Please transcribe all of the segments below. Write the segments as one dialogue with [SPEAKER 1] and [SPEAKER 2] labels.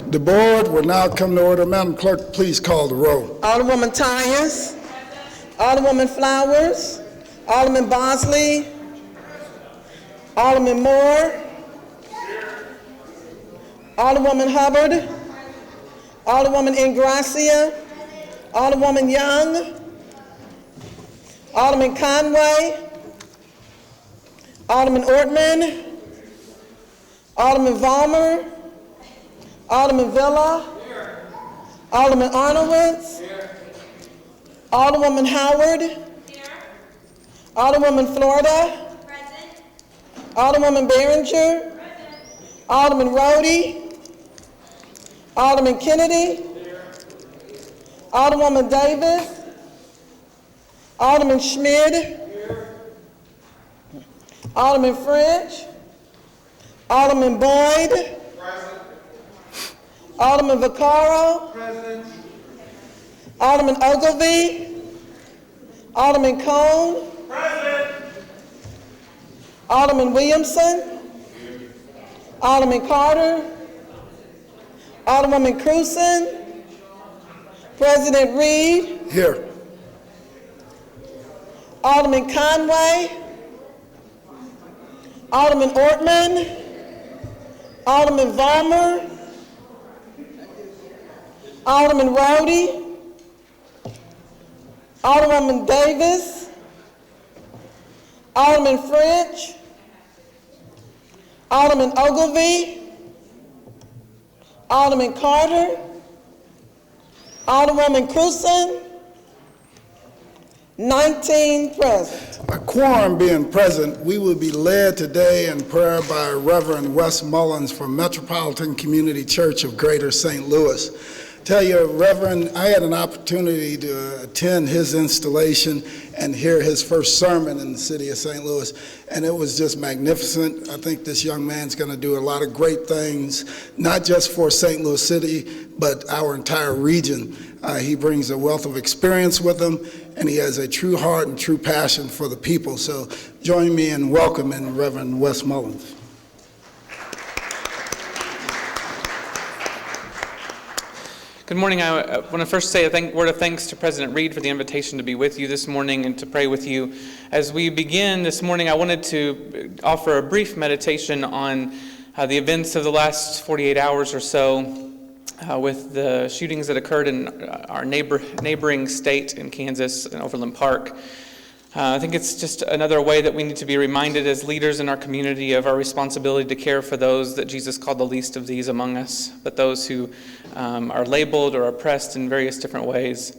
[SPEAKER 1] The board will now come to order. Madam Clerk, please call the roll.
[SPEAKER 2] Alderwoman Tyers, Alderwoman Flowers, Alderman Bosley, Alderman Moore, Alderwoman Hubbard, Alderwoman Ingracia, Alderwoman Young, Alderman Conway, Alderman Ortman, Alderman Vollmer, Alderman Villa, Alderman Arnowitz, Alderwoman Howard, Alderwoman Florida, Alderwoman Behringer, Alderman Rhodey, Alderman Kennedy, Alderwoman Davis, Alderman Schmid, Alderman French, Alderman Boyd, Alderman Vaccaro, Alderman Ogilvie, Alderman Cone, Alderman Williamson, Alderman Carter, Alderwoman Cruzen, President Reed,
[SPEAKER 1] Here.
[SPEAKER 2] Alderman Conway, Alderman Ortman, Alderman Vollmer, Alderman Rhodey, Alderwoman Davis, Alderman French, Alderman Ogilvie, Alderman Carter, Alderwoman Cruzen, 19 present.
[SPEAKER 1] A quorum being present, we will be led today in prayer by Reverend Wes Mullins from Metropolitan Community Church of Greater St. Louis. Tell you, Reverend, I had an opportunity to attend his installation and hear his first sermon in the city of St. Louis, and it was just magnificent. I think this young man's going to do a lot of great things, not just for St. Louis City, but our entire region. He brings a wealth of experience with him, and he has a true heart and true passion for the people. So join me in welcoming Reverend Wes Mullins.
[SPEAKER 3] Good morning. I want to first say a word of thanks to President Reed for the invitation to be with you this morning and to pray with you. As we begin this morning, I wanted to offer a brief meditation on the events of the last 48 hours or so with the shootings that occurred in our neighboring state in Kansas and Overland Park. I think it's just another way that we need to be reminded as leaders in our community of our responsibility to care for those that Jesus called the least of these among us, but those who are labeled or oppressed in various different ways.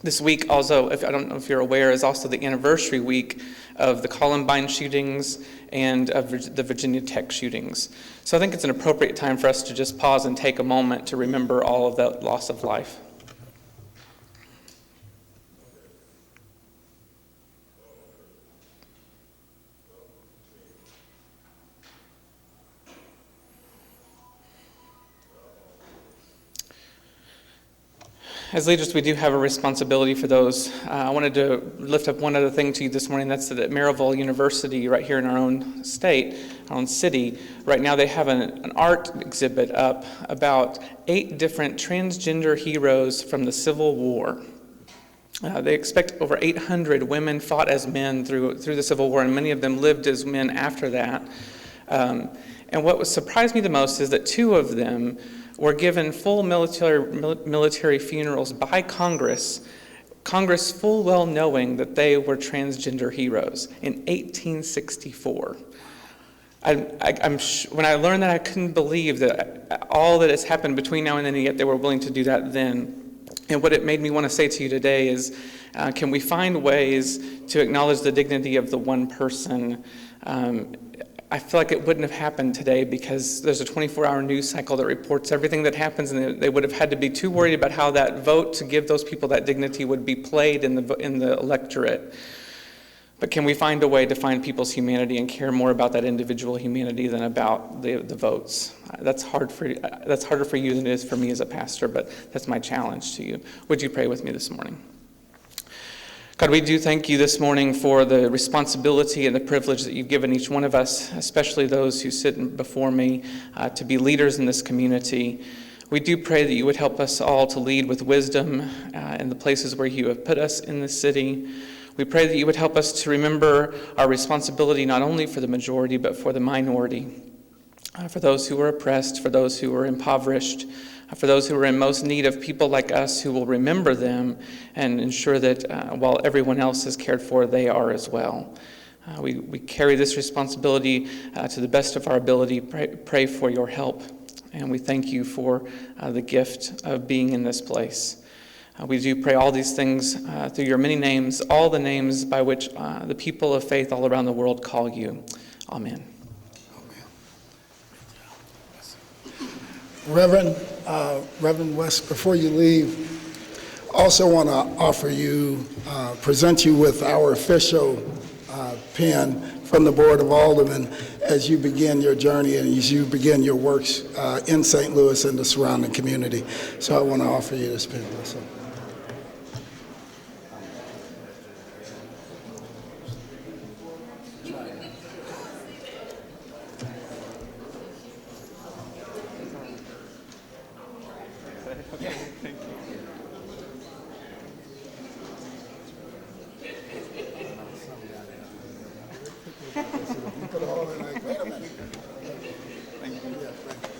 [SPEAKER 3] This week also, I don't know if you're aware, is also the anniversary week of the Columbine shootings and of the Virginia Tech shootings. So I think it's an appropriate time for us to just pause and take a moment to remember all of that loss of life. As leaders, we do have a responsibility for those. I wanted to lift up one other thing to you this morning. That's that at Maryville University, right here in our own state, our own city, right now they have an art exhibit up about 8 different transgender heroes from the Civil War. They expect over 800 women fought as men through the Civil War, and many of them lived as men after that. And what surprised me the most is that 2 of them were given full military funerals by Congress full well knowing that they were transgender heroes in 1864. When I learned that, I couldn't believe that all that has happened between now and then, and yet they were willing to do that then. And what it made me want to say to you today is, can we find ways to acknowledge the dignity of the one person? I feel like it wouldn't have happened today because there's a 24-hour news cycle that reports everything that happens, and they would have had to be too worried about how that vote to give those people that dignity would be played in the electorate. But can we find a way to find people's humanity and care more about that individual humanity than about the votes? That's harder for you than it is for me as a pastor, but that's my challenge to you. Would you pray with me this morning? God, we do thank you this morning for the responsibility and the privilege that you've given each one of us, especially those who sit before me, to be leaders in this community. We do pray that you would help us all to lead with wisdom in the places where you have put us in the city. We pray that you would help us to remember our responsibility not only for the majority, but for the minority, for those who are oppressed, for those who are impoverished, for those who are in most need of people like us who will remember them and ensure that while everyone else is cared for, they are as well. We carry this responsibility to the best of our ability. Pray for your help, and we thank you for the gift of being in this place. We do pray all these things through your many names, all the names by which the people of faith all around the world call you. Amen.
[SPEAKER 1] Reverend West, before you leave, also want to present you with our official pen from the Board of Aldermen as you begin your journey and as you begin your works in St. Louis and the surrounding community. So I want to offer you this pen also.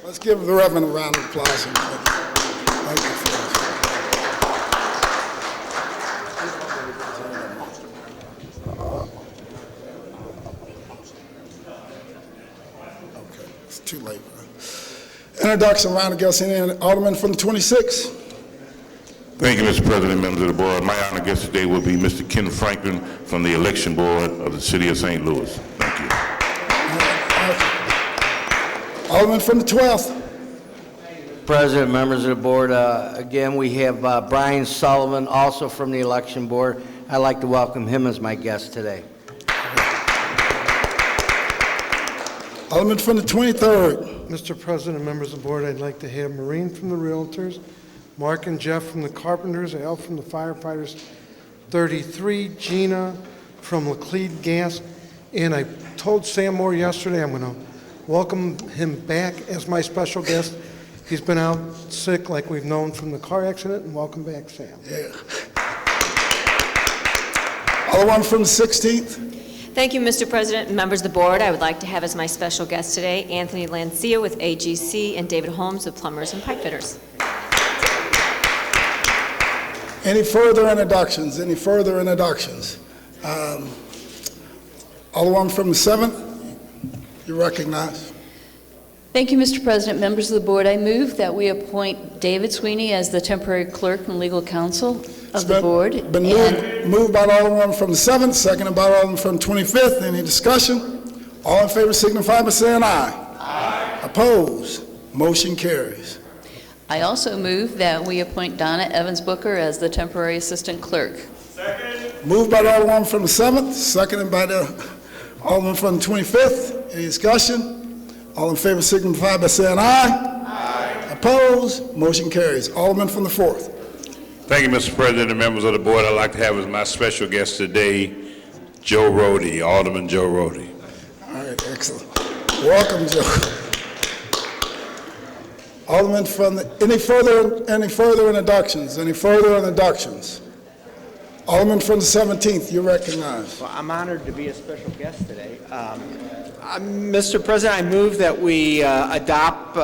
[SPEAKER 1] Let's give the Reverend a round of applause. Thank you for Okay, it's too late. Introduction, round of guests, Alderman from the 26th.
[SPEAKER 4] Thank you, Mr. President, members of the board. My honored guest today will be Mr. Ken Franklin from the Election Board of the City of St. Louis. Thank you.
[SPEAKER 1] Alderman from the 12th.
[SPEAKER 5] President, members of the board, again, we have Brian Sullivan, also from the Election Board. I'd like to welcome him as my guest today.
[SPEAKER 1] Alderman from the 23rd.
[SPEAKER 6] Mr. President, members of the board, I'd like to have Maureen from the Realtors, Mark and Jeff from the Carpenters, Al from the Firefighters, 33, Gina from Laclede Gas, and I told Sam Moore yesterday I'm going to welcome him back as my special guest. He's been out sick like we've known from the car accident, and welcome back, Sam.
[SPEAKER 1] Yeah. Alderman from the 16th.
[SPEAKER 7] Thank you, Mr. President and members of the board. I would like to have as my special guest today Anthony Lancia with AGC and David Holmes with Plumbers and Pipe Fitters.
[SPEAKER 1] Any further introductions? Alderman from the 7th, you recognize.
[SPEAKER 8] Thank you, Mr. President. Members of the board, I move that we appoint David Sweeney as the temporary clerk and legal counsel of the board.
[SPEAKER 1] Been moved by the Alderman from the 7th, seconded by the Alderman from the 25th. Any discussion? All in favor signify by saying aye. Aye. Opposed? Motion carries.
[SPEAKER 8] I also move that we appoint Donna Evans Booker as the temporary assistant clerk.
[SPEAKER 1] Second. Moved by the Alderman from the 7th, seconded by the Alderman from the 25th. Any discussion? All in favor signify by saying aye. Aye. Opposed? Motion carries. Alderman from the 4th.
[SPEAKER 4] Thank you, Mr. President and members of the board. I'd like to have as my special guest today, Joe Rhodey, Alderman Joe Rhodey.
[SPEAKER 1] All right, excellent. Welcome, Joe. Alderman from the, any further introductions? Alderman from the 17th, you're recognized.
[SPEAKER 9] Well, I'm honored to be a special guest today. Mr. President, I move that we adopt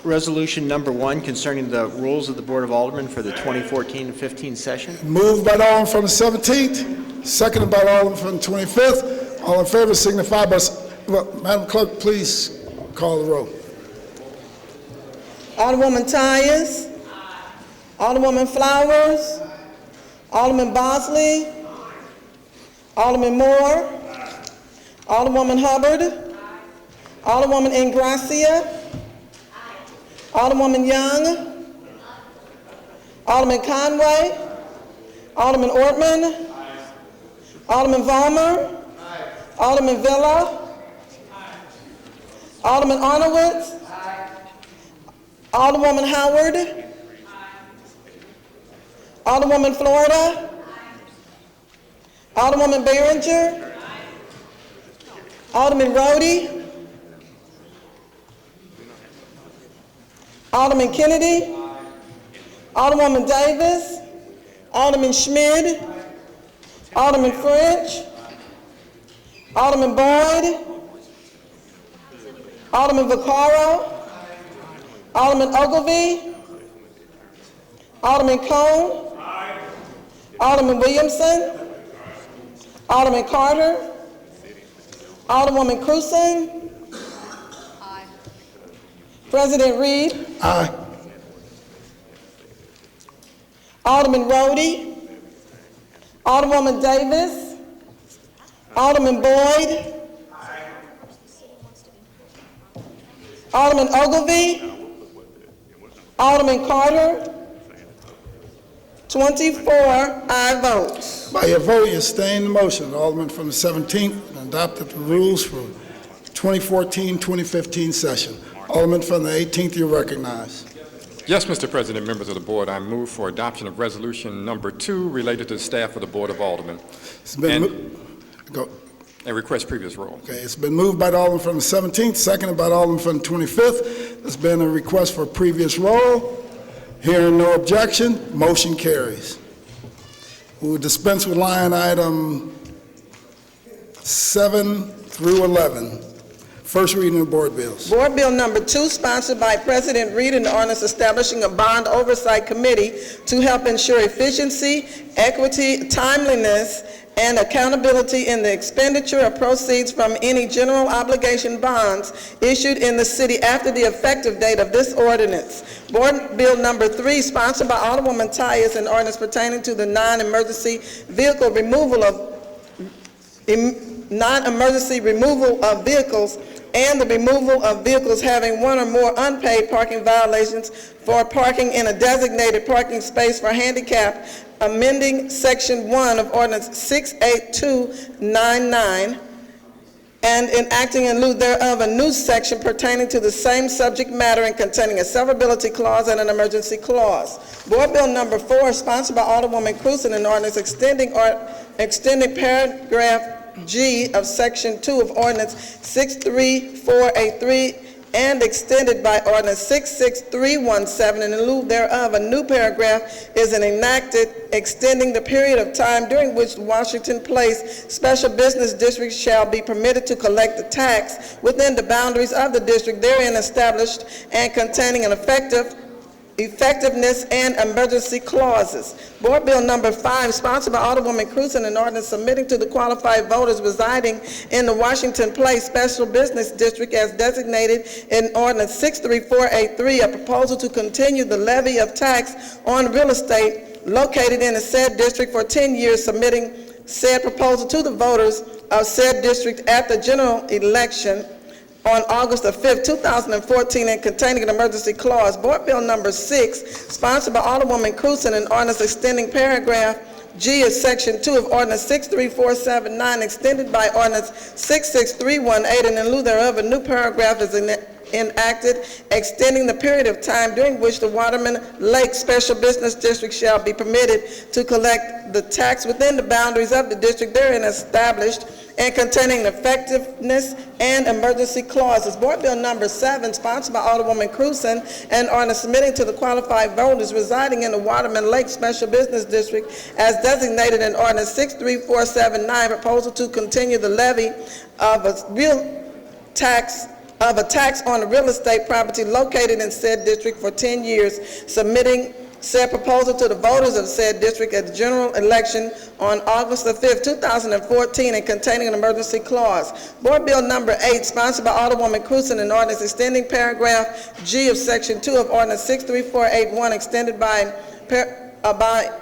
[SPEAKER 9] resolution number 1 concerning the rules of the Board of Aldermen for the 2014-15 session.
[SPEAKER 1] Moved by the Alderman from the 17th, seconded by the Alderman from the 25th. All in favor signify by, well, Madam Clerk, please call the roll.
[SPEAKER 2] Alderwoman Tyus. Alderwoman Flowers. Alderman Bosley. Alderman Moore. Alderwoman Hubbard. Alderwoman Ingracia. Alderwoman Young. Alderman Conway. Alderman Ortman. Alderman Vollmer. Alderman Villa. Alderman Arnowitz. Alderwoman Howard. Alderwoman Florida. Alderwoman Behringer. Alderman Rhodey. Alderman Kennedy. Alderwoman Davis. Alderman Schmidt. Alderman French. Alderman Boyd. Alderman Vaccaro. Alderman Ogilvie. Alderman Cone. Alderman Williamson. Alderman Carter. Alderwoman Cruzen. President Reed.
[SPEAKER 1] Aye.
[SPEAKER 2] Alderman Rhodey. Alderwoman Davis. Alderman Boyd. Alderman Ogilvie. Alderman Carter. 24 aye votes.
[SPEAKER 1] By your vote, you sustain the motion. Alderman from the 17th and adopted the rules for 2014-2015 session. Alderman from the 18th, you recognize.
[SPEAKER 10] Yes, Mr. President, members of the board, I move for adoption of resolution number 2 related to the staff of the Board of Aldermen
[SPEAKER 1] It's been
[SPEAKER 10] and request previous roll.
[SPEAKER 1] Okay, it's been moved by the Alderman from the 17th, seconded by the Alderman from the 25th. There's been a request for previous roll. Hearing no objection, motion carries. We will dispense with line item 7 through 11. First reading of board bills.
[SPEAKER 2] Board Bill number 2, sponsored by President Reed, an ordinance establishing a bond oversight committee to help ensure efficiency, equity, timeliness, and accountability in the expenditure of proceeds from any general obligation bonds issued in the city after the effective date of this ordinance. Board Bill number 3, sponsored by Alderwoman Tyus, an ordinance pertaining to the non-emergency removal of vehicles and the removal of vehicles having one or more unpaid parking violations for parking in a designated parking space for handicap, amending Section 1 of Ordinance 68299, and enacting in lieu thereof a new section pertaining to the same subject matter and containing a severability clause and an emergency clause. Board Bill number 4, sponsored by Alderwoman Cruzen, an ordinance extending paragraph G of Section 2 of Ordinance 63483 and extended by Ordinance 66317, and in lieu thereof, a new paragraph is enacted extending the period of time during which the Washington Place Special Business District shall be permitted to collect the tax within the boundaries of the district therein established and containing an effectiveness and emergency clauses. Board Bill number 5, sponsored by Alderwoman Cruzen, an ordinance submitting to the qualified voters residing in the Washington Place Special Business District as designated in Ordinance 63483, a proposal to continue the levy of tax on real estate located in the said district for 10 years, submitting said proposal to the voters of said district at the general election on August the 5th, 2014, and containing an emergency clause. Board Bill number 6, sponsored by Alderwoman Cruzen, an ordinance extending paragraph G of Section 2 of Ordinance 63479, extended by Ordinance 66318, and in lieu thereof, a new paragraph is enacted extending the period of time during which the Waterman Lake Special Business District shall be permitted to collect the tax within the boundaries of the district therein established and containing effectiveness and emergency clauses. Board Bill number 7, sponsored by Alderwoman Cruzen, and ordinance submitting to the qualified voters residing in the Waterman Lake Special Business District as designated in Ordinance 63479, proposal to continue the levy of a tax on a real estate property located in said district for 10 years, submitting said proposal to the voters of said district at the general election on August the 5th, 2014, and containing an emergency clause. Board Bill number 8, sponsored by Alderwoman Cruzen, an ordinance extending paragraph G of Section 2 of Ordinance 63481, extended by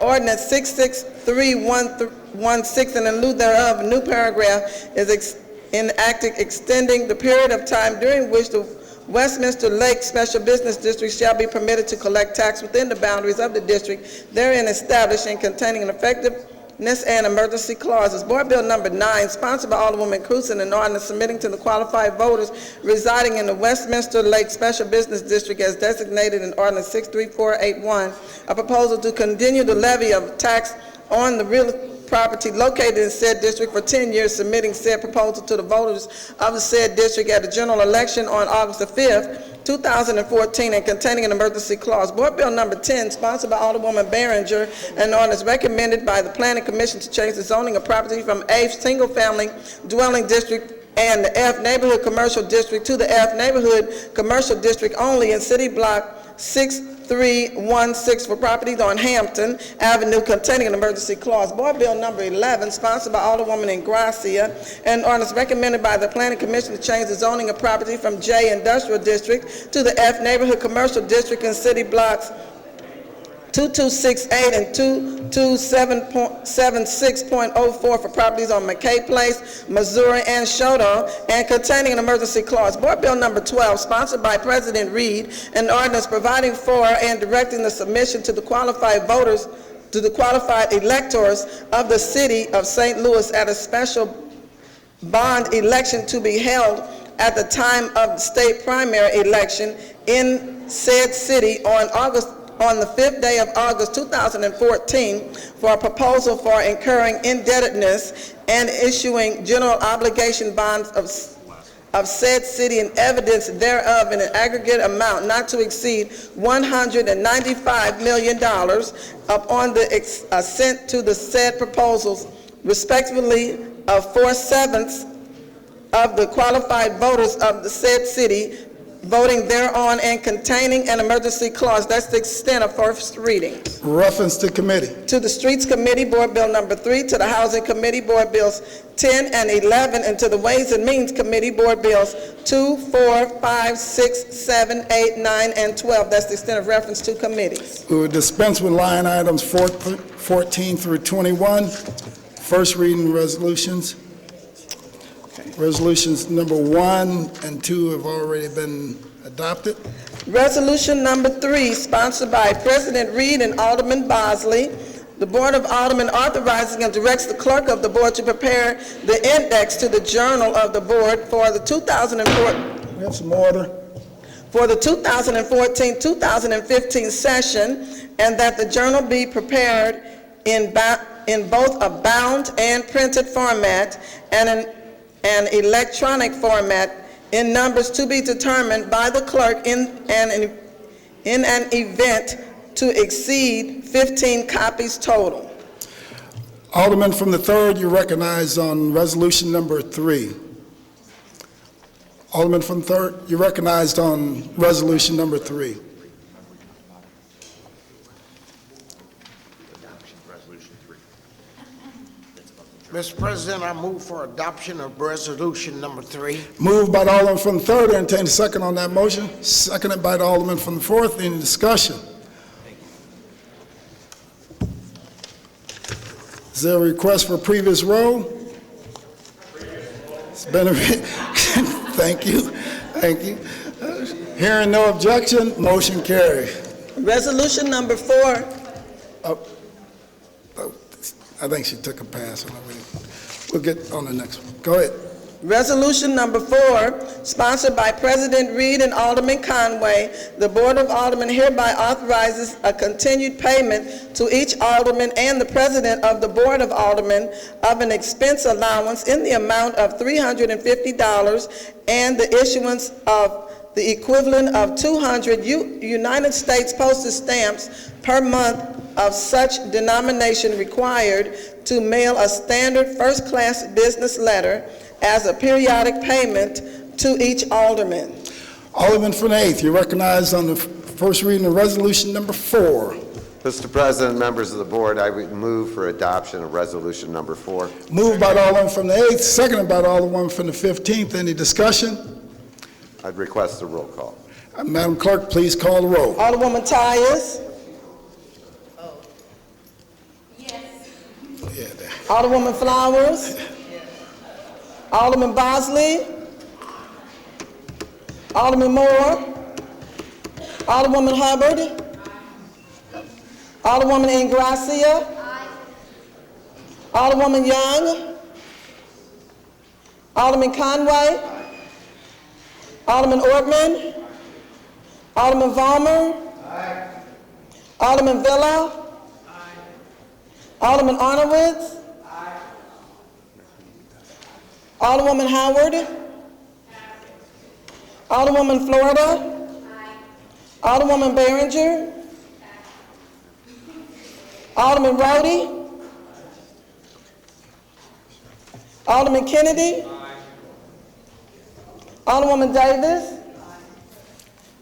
[SPEAKER 2] Ordinance 66316, and in lieu thereof, a new paragraph is enacted extending the period of time during which the Westminster Lake Special Business District shall be permitted to collect tax within the boundaries of the district therein established and containing an effectiveness and emergency clauses. Board Bill number 9, sponsored by Alderwoman Cruzen, an ordinance submitting to the qualified voters residing in the Westminster Lake Special Business District as designated in Ordinance 63481, a proposal to continue the levy of tax on the real property located in said district for 10 years, submitting said proposal to the voters of the said district at the general election on August the 5th, 2014, and containing an emergency clause. Board Bill number 10, sponsored by Alderwoman Behringer, and ordinance recommended by the Planning Commission to change the zoning of property from A, single-family dwelling district, and the F, neighborhood commercial district, to the F, neighborhood commercial district only in City Block 6316 for properties on Hampton Avenue containing an emergency clause. Board Bill number 11, sponsored by Alderwoman Ingracia, and ordinance recommended by the Planning Commission to change the zoning of property from J, industrial district, to the F, neighborhood commercial district in City Blocks 2268 and 2276.04 for properties on McKay Place, Missouri, and Shoto, and containing an emergency clause. Board Bill number 12, sponsored by President Reed, an ordinance providing for and directing the submission to the qualified voters, to the qualified electors of the city of St. Louis at a special bond election to be held at the time of the state primary election in said city on the 5th day of August 2014 for a proposal for incurring indebtedness and issuing general obligation bonds of said city and evidence thereof in an aggregate amount not to exceed $195 million upon the assent to the said proposals, respectively, of 4/7 of the qualified voters of the said city voting thereon, and containing an emergency clause. That's the extent of first reading.
[SPEAKER 1] Reference to committee.
[SPEAKER 2] To the Streets Committee, Board Bill number 3, to the Housing Committee, Board Bills 10 and 11, and to the Ways and Means Committee, Board Bills 2, 4, 5, 6, 7, 8, 9, and 12. That's the extent of reference to committees.
[SPEAKER 1] We will dispense with line items 14 through 21. First reading resolutions. Resolutions number 1 and 2 have already been adopted.
[SPEAKER 2] Resolution number 3, sponsored by President Reed and Alderman Bosley. The Board of Aldermen authorizes and directs the clerk of the board to prepare the index to the journal of the board for the 2004.
[SPEAKER 1] We have some order.
[SPEAKER 2] For the 2014-2015 session, and that the journal be prepared in both a bound and printed format and an electronic format in numbers to be determined by the clerk in an event to exceed 15 copies total.
[SPEAKER 1] Alderman from the 3rd, you're recognized on resolution number 3. Alderman from the 3rd, you're recognized on resolution number 3.
[SPEAKER 11] Mr. President, I move for adoption of resolution number 3.
[SPEAKER 1] Moved by the Alderman from the 3rd. Entertain a second on that motion. Seconded by the Alderman from the 4th. Any discussion? Is there a request for previous roll? It's been a thank you. Thank you. Hearing no objection, motion carries.
[SPEAKER 2] Resolution number 4.
[SPEAKER 1] I think she took a pass on it. We'll get on the next one. Go ahead.
[SPEAKER 2] Resolution number 4, sponsored by President Reed and Alderman Conway. The Board of Aldermen hereby authorizes a continued payment to each alderman and the President of the Board of Aldermen of an expense allowance in the amount of $350 and the issuance of the equivalent of 200 United States postage stamps per month of such denomination required to mail a standard first-class business letter as a periodic payment to each alderman.
[SPEAKER 1] Alderman from the 8th, you're recognized on the first reading of resolution number 4.
[SPEAKER 12] Mr. President, members of the board, I would move for adoption of resolution number 4.
[SPEAKER 1] Moved by the Alderman from the 8th, seconded by the Alderman from the 15th. Any discussion?
[SPEAKER 12] I'd request a roll call.
[SPEAKER 1] Madam Clerk, please call the roll.
[SPEAKER 2] Alderwoman Tyus. Alderwoman Flowers. Alderman Bosley. Alderman Moore. Alderwoman Hubbard. Alderwoman Ingracia. Alderwoman Young. Alderman Conway. Alderman Ortman. Alderman Vollmer. Alderman Villa. Alderman Arnowitz. Alderwoman Howard. Alderwoman Florida. Alderwoman Behringer. Alderman Rhodey. Alderman Kennedy. Alderwoman Davis.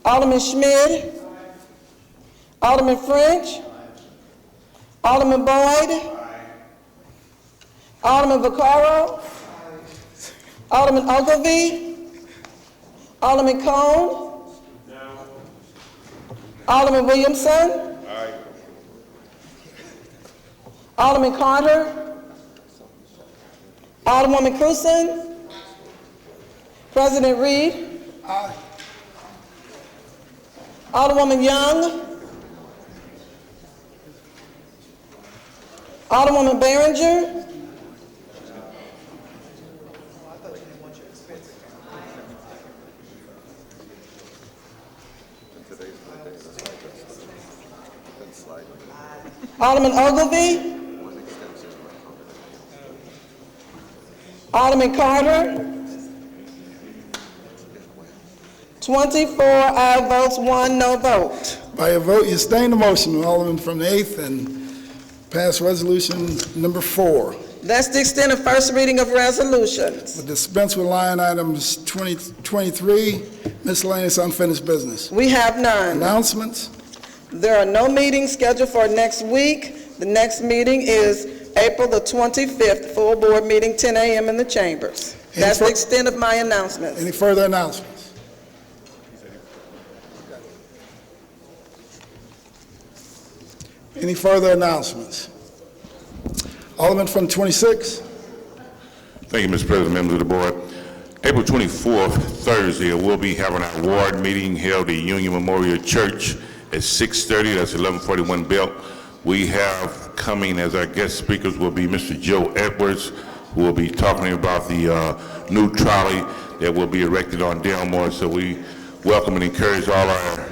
[SPEAKER 2] Alderman Schmidt. Alderman French. Alderman Boyd. Alderman Vaccaro. Alderman Ogilvie. Alderman Cone. Alderman Williamson. Alderman Carter. Alderwoman Cruzen. President Reed. Alderwoman Young. Alderwoman Behringer. Alderman Ogilvie. Alderman Carter. 24 aye votes, 1 no vote.
[SPEAKER 1] By your vote, you sustain the motion, Alderman from the 8th, and pass resolution number 4.
[SPEAKER 2] That's the extent of first reading of resolutions.
[SPEAKER 1] We'll dispense with line items 23, miscellaneous unfinished business.
[SPEAKER 2] We have none.
[SPEAKER 1] Announcements?
[SPEAKER 2] There are no meetings scheduled for next week. The next meeting is April the 25th, full board meeting, 10 a.m. in the chambers. That's the extent of my announcements.
[SPEAKER 1] Any further announcements? Any further announcements? Alderman from 26.
[SPEAKER 4] Thank you, Mr. President, members of the board. April 24th, Thursday, we'll be having our award meeting held at Union Memorial Church at 6:30. That's 1141 Belt. We have coming as our guest speakers will be Mr. Joe Edwards, who will be talking about the new trolley that will be erected on Delmore. So we welcome and encourage all our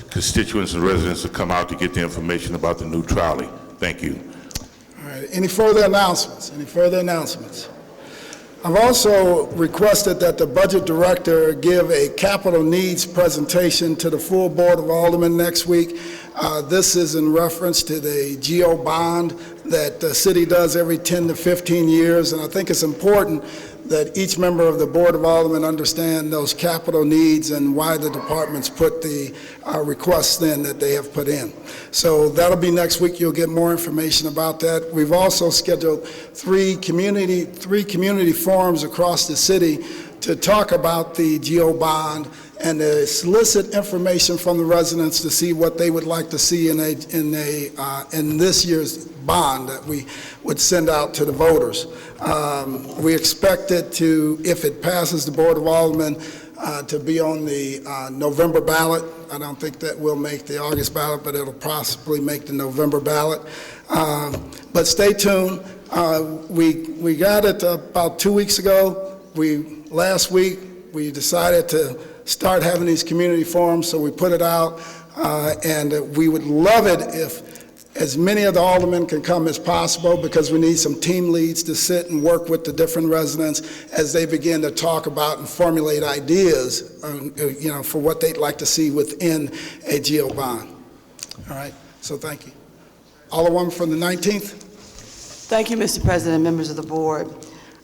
[SPEAKER 4] constituents and residents to come out to get the information about the new trolley. Thank you.
[SPEAKER 1] All right, any further announcements? Any further announcements? I've also requested that the budget director give a capital needs presentation to the full board of aldermen next week. This is in reference to the GO bond that the city does every 10 to 15 years, and I think it's important that each member of the Board of Aldermen understand those capital needs and why the departments put the requests in that they have put in. So that'll be next week. You'll get more information about that. We've also scheduled three community forums across the city to talk about the GO bond and to solicit information from the residents to see what they would like to see in this year's bond that we would send out to the voters. We expect it to, if it passes the Board of Aldermen, to be on the November ballot. I don't think that will make the August ballot, but it'll possibly make the November ballot. But stay tuned. We got it about 2 weeks ago. Last week, we decided to start having these community forums, so we put it out, and we would love it if as many of the aldermen can come as possible, because we need some team leads to sit and work with the different residents as they begin to talk about and formulate ideas, for what they'd like to see within a GO bond. All right, so thank you. Alderwoman from the 19th.
[SPEAKER 13] Thank you, Mr. President, members of the board.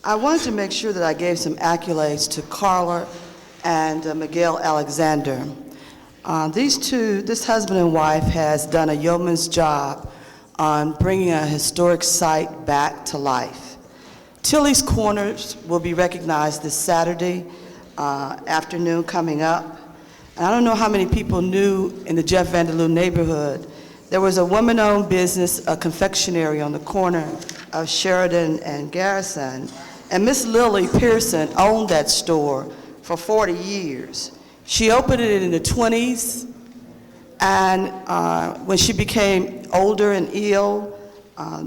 [SPEAKER 13] I wanted to make sure that I gave some accolades to Carla and Miguel Alexander. This husband and wife has done a yeoman's job on bringing a historic site back to life. Tilly's Corners will be recognized this Saturday afternoon coming up. And I don't know how many people knew in the Jeff Vanderloo neighborhood, there was a woman-owned business, a confectionery on the corner of Sheridan and Garrison, and Miss Lily Pearson owned that store for 40 years. She opened it in the 20s, and when she became older and ill,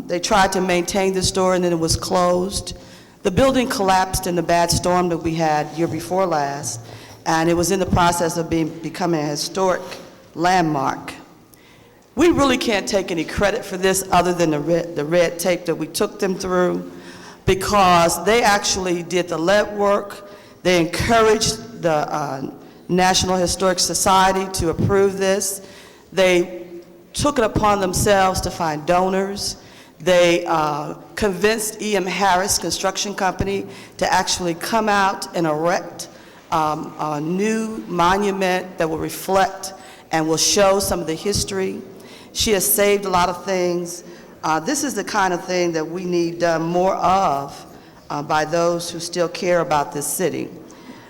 [SPEAKER 13] they tried to maintain the store, and then it was closed. The building collapsed in the bad storm that we had year before last, and it was in the process of becoming a historic landmark. We really can't take any credit for this other than the red tape that we took them through, because they actually did the lead work. They encouraged the National Historic Society to approve this. They took it upon themselves to find donors. They convinced E.M. Harris Construction Company to actually come out and erect a new monument that will reflect and will show some of the history. She has saved a lot of things. This is the kind of thing that we need done more of by those who still care about this city.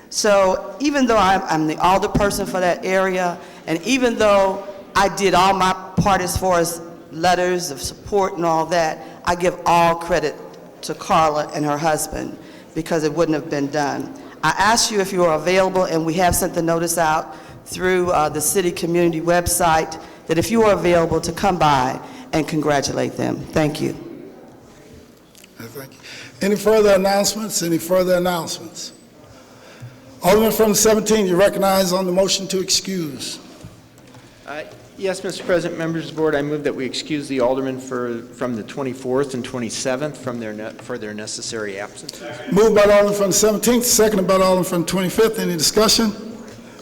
[SPEAKER 13] So even though I'm the alderperson for that area, and even though I did all my part as far as letters of support and all that, I give all credit to Carla and her husband because it wouldn't have been done. I asked you if you are available, and we have sent the notice out through the city community website that if you are available to come by and congratulate them. Thank you.
[SPEAKER 1] Thank you. Any further announcements? Any further announcements? Alderman from the 17th, you recognize on the motion to excuse.
[SPEAKER 9] Yes, Mr. President, members of the board, I move that we excuse the aldermen from the 24th and 27th for their necessary absences.
[SPEAKER 1] Moved by the Alderman from the 17th, seconded by the Alderman from the 25th. Any discussion?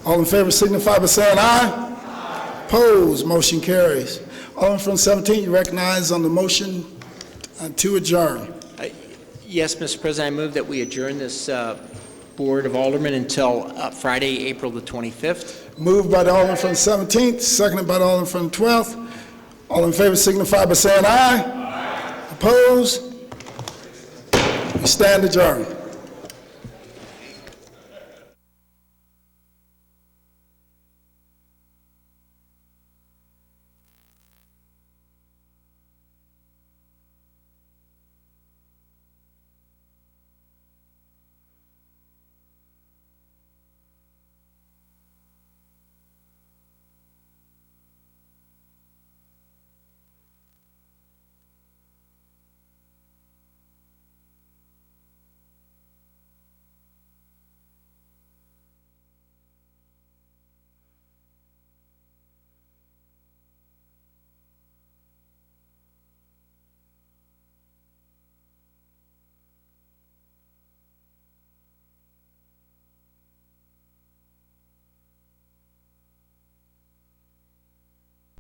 [SPEAKER 1] All in favor signify by saying aye. Aye. Opposed, motion carries. Alderman from the 17th, you recognize on the motion to adjourn.
[SPEAKER 9] Yes, Mr. President, I move that we adjourn this Board of Aldermen until Friday, April the 25th.
[SPEAKER 1] Moved by the Alderman from the 17th, seconded by the Alderman from the 12th. All in favor signify by saying aye. Aye. Opposed? We stand adjourned.